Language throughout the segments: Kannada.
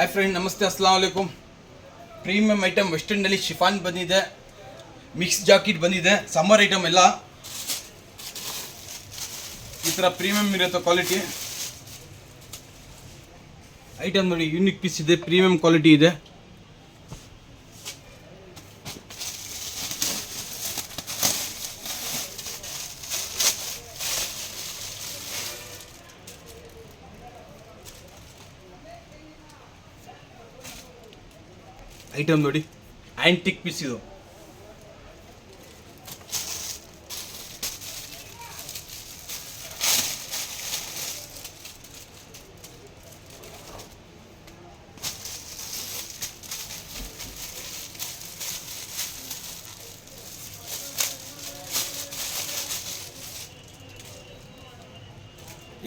ಹಾಯ್ ಫ್ರೆಂಡ್, ನಮಸ್ತೆ, ಅಸ್ಸಲಾಂ ವಲೈಕುಮ್. ಪ್ರೀಮಿಯಂ ಐಟಮ್ ವೆಸ್ಟರ್ನಲ್ಲಿ ಶಿಫಾನ್ ಬಂದಿದೆ, ಮಿಕ್ಸ್ ಜಾಕೆಟ್ ಬಂದಿದೆ, ಸಮ್ಮರ್ ಐಟಮ್ ಎಲ್ಲ ಈ ಥರ ಪ್ರೀಮಿಯಂ ಇರುತ್ತೆ. ಕ್ವಾಲಿಟಿ ಐಟಮ್ ನೋಡಿ, ಯೂನಿಕ್ ಪೀಸ್ ಇದೆ, ಪ್ರೀಮಿಯಂ ಕ್ವಾಲಿಟಿ ಇದೆ. ಐಟಮ್ ನೋಡಿ, ಆಂಟಿಕ್ ಪೀಸ್ ಇದು.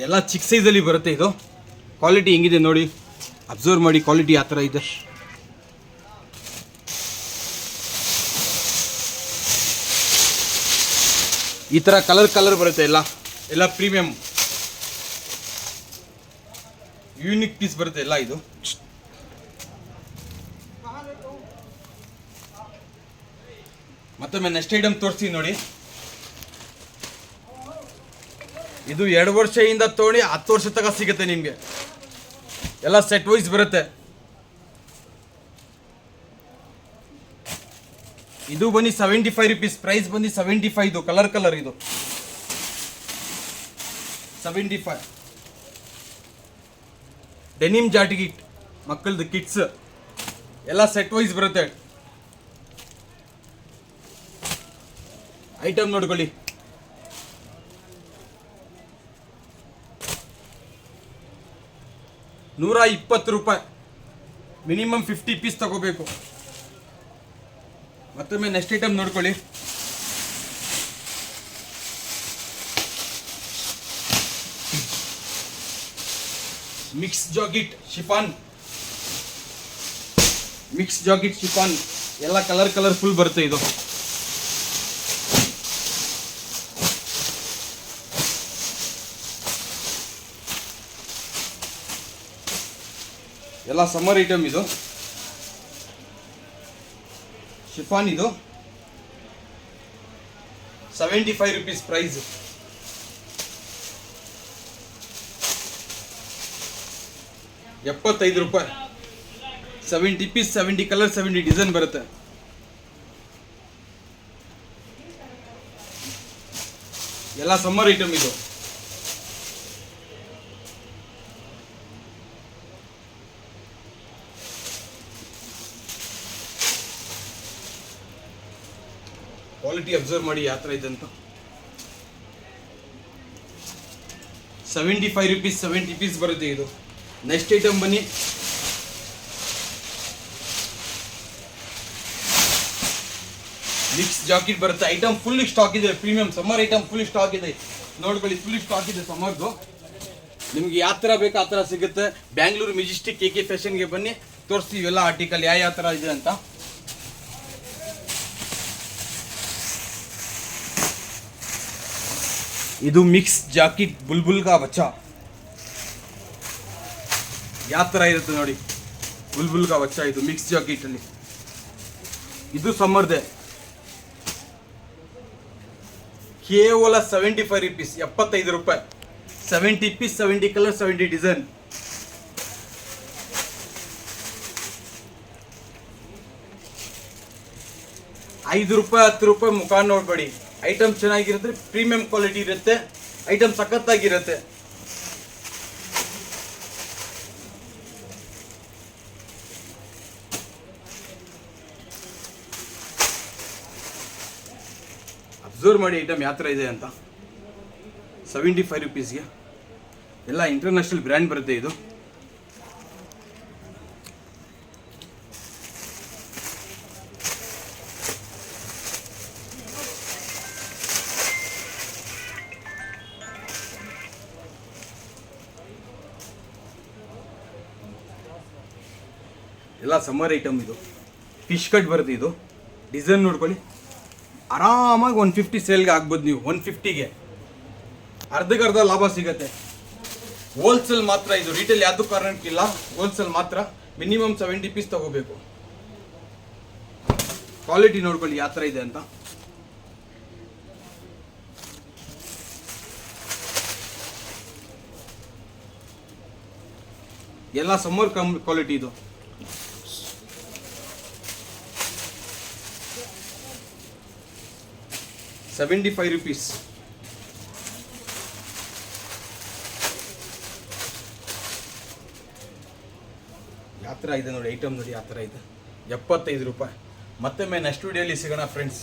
ಎಲ್ಲ ಚಿಕ್ಕ ಸೈಜಲ್ಲಿ ಬರುತ್ತೆ. ಇದು ಕ್ವಾಲಿಟಿ ಹೆಂಗಿದೆ ನೋಡಿ, ಅಬ್ಸರ್ವ್ ಮಾಡಿ. ಕ್ವಾಲಿಟಿ ಆ ಥರ ಇದೆ. ಈ ಥರ ಕಲರ್ ಬರುತ್ತೆ. ಎಲ್ಲ ಪ್ರೀಮಿಯಂ ಯೂನಿಕ್ ಪೀಸ್ ಬರುತ್ತೆ ಎಲ್ಲ. ಇದು ಮತ್ತೊಮ್ಮೆ ನೆಕ್ಸ್ಟ್ ಐಟಮ್ ತೋರಿಸ್ತೀನಿ ನೋಡಿ. ಇದು 2 ವರ್ಷದಿಂದ ತೊಗೊಂಡು 10 ವರ್ಷ ತನಕ ಸಿಗುತ್ತೆ ನಿಮಗೆ. ಎಲ್ಲ ಸೆಟ್ ವೈಸ್ ಬರುತ್ತೆ. ಇದು ಬನ್ನಿ 75 ರೂಪೀಸ್, ಪ್ರೈಸ್ ಬಂದು 75. ಇದು ಕಲರ್ ಇದು 75. ಡೆನಿಮ್ ಜಾಕೆಟ್, ಮಕ್ಕಳದು ಕಿಡ್ಸ್ ಎಲ್ಲ ಸೆಟ್ ವೈಸ್ ಬರುತ್ತೆ. ಐಟಮ್ ನೋಡ್ಕೊಳ್ಳಿ. ₹120. ಮಿನಿಮಮ್ 50 ಪೀಸ್ ತಗೋಬೇಕು. ಮತ್ತೊಮ್ಮೆ ನೆಕ್ಸ್ಟ್ ಐಟಮ್ ನೋಡ್ಕೊಳ್ಳಿ. ಮಿಕ್ಸ್ ಜಾಕೆಟ್ ಶಿಫಾನ್ ಎಲ್ಲ ಕಲರ್ಫುಲ್ ಬರುತ್ತೆ. ಇದು ಎಲ್ಲ ಸಮ್ಮರ್ ಐಟಮ್. ಇದು ಶಿಫಾನ್, ಇದು 75 rupees price. ₹75. 70 piece, 70 colour, 70 design ಬರುತ್ತೆ. ಎಲ್ಲ ಸಮ್ಮರ್ ಐಟಮ್. ಇದು ಕ್ವಾಲಿಟಿ ಅಬ್ಸರ್ವ್ ಮಾಡಿ ಯಾವ ಥರ ಇದೆ ಅಂತ. 75 ರೂಪೀಸ್, 70 ಪೀಸ್ ಬರುತ್ತೆ. ಇದು ನೆಕ್ಸ್ಟ್ ಐಟಮ್ ಬನ್ನಿ. ಮಿಕ್ಸ್ ಜಾಕೆಟ್ ಬರುತ್ತೆ. ಐಟಮ್ ಫುಲ್ ಸ್ಟಾಕ್ ಇದೆ. Premium summer item full stack ಇದೆ. ನೋಡ್ಕೊಳ್ಳಿ, ಫುಲ್ ಸ್ಟಾಕ್ ಇದೆ ಸಮ್ಮರ್ದು. ನಿಮ್ಗೆ ಯಾವ ಥರ ಬೇಕು ಆ ಥರ ಸಿಗುತ್ತೆ. ಬ್ಯಾಂಗ್ಳೂರು ಮೆಜೆಸ್ಟಿಕ್ KK ಫ್ಯಾಷನ್ಗೆ ಬನ್ನಿ, ತೋರಿಸ್ತೀವಿ ಎಲ್ಲ ಆರ್ಟಿಕಲ್ ಯಾವ ಥರ ಇದೆ ಅಂತ. ಇದು ಮಿಕ್ಸ್ ಜಾಕೆಟ್ ಬುಲ್ಬುಲ್ ಕಾ ಬಚ್ಚಾ ಯಾವ ಥರ ಇರುತ್ತೆ ನೋಡಿ. ಬುಲ್ಬುಲ್ ಕಾ ಬಚ್ಚಾ ಇದು ಮಿಕ್ಸ್ ಜಾಕೆಟ್ ಅಲ್ಲಿ. ಇದು ಸಮ್ಮರ್ದೆ. ಕೇವಲ 75 ರೂಪೀಸ್, ₹75. 70 piece, 70 colour, 70 design. ₹5, ₹10 ಮುಖ ನೋಡ್ಬೇಡಿ. ಐಟಮ್ ಚೆನ್ನಾಗಿರುತ್ತೆ, ಪ್ರೀಮಿಯಂ ಕ್ವಾಲಿಟಿ ಇರುತ್ತೆ. ಐಟಮ್ ಸಖತ್ತಾಗಿರುತ್ತೆ. ಅಬ್ಸರ್ವ್ ಮಾಡಿ ಐಟಮ್ ಯಾವ ಥರ ಇದೆ ಅಂತ. 75 ರೂಪೀಸ್ಗೆ ಎಲ್ಲ ಇಂಟರ್ನ್ಯಾಷನಲ್ ಬ್ರ್ಯಾಂಡ್ ಬರುತ್ತೆ. ಇದು ಎಲ್ಲ ಸಮ್ಮರ್ ಐಟಮ್. ಇದು ಫಿಶ್ ಕಟ್ ಬರುತ್ತೆ. ಇದು ಡಿಸೈನ್ ನೋಡ್ಕೊಳ್ಳಿ. ಆರಾಮಾಗಿ 150 ಸೇಲ್ಗೆ ಆಗ್ಬೋದು. ನೀವು 150ಗೆ ಅರ್ಧಕ್ಕರ್ಧ ಲಾಭ ಸಿಗುತ್ತೆ. ಹೋಲ್ಸೇಲ್ ಮಾತ್ರ ಇದು, ರಿಟೇಲ್ ಯಾವುದು ಕಾರಣಕ್ಕಿಲ್ಲ, ಹೋಲ್ಸೇಲ್ ಮಾತ್ರ. ಮಿನಿಮಮ್ 70 ಪೀಸ್ ತಗೋಬೇಕು. ಕ್ವಾಲಿಟಿ ನೋಡ್ಕೊಳ್ಳಿ ಯಾವ ಥರ ಇದೆ ಅಂತ. ಎಲ್ಲ ಸಮ್ಮರ್ ಕ್ವಾಲಿಟಿ ಇದು. ₹75. ಯಾವ ಥರ ಇದೆ ನೋಡಿ, ಐಟಮ್ ನೋಡಿ ಯಾವ ಥರ ಇದೆ. ₹75. ಮತ್ತೊಮ್ಮೆ ನೆಕ್ಸ್ಟ್ ವಿಡಿಯೋಲಿ ಸಿಗೋಣ ಫ್ರೆಂಡ್ಸ್.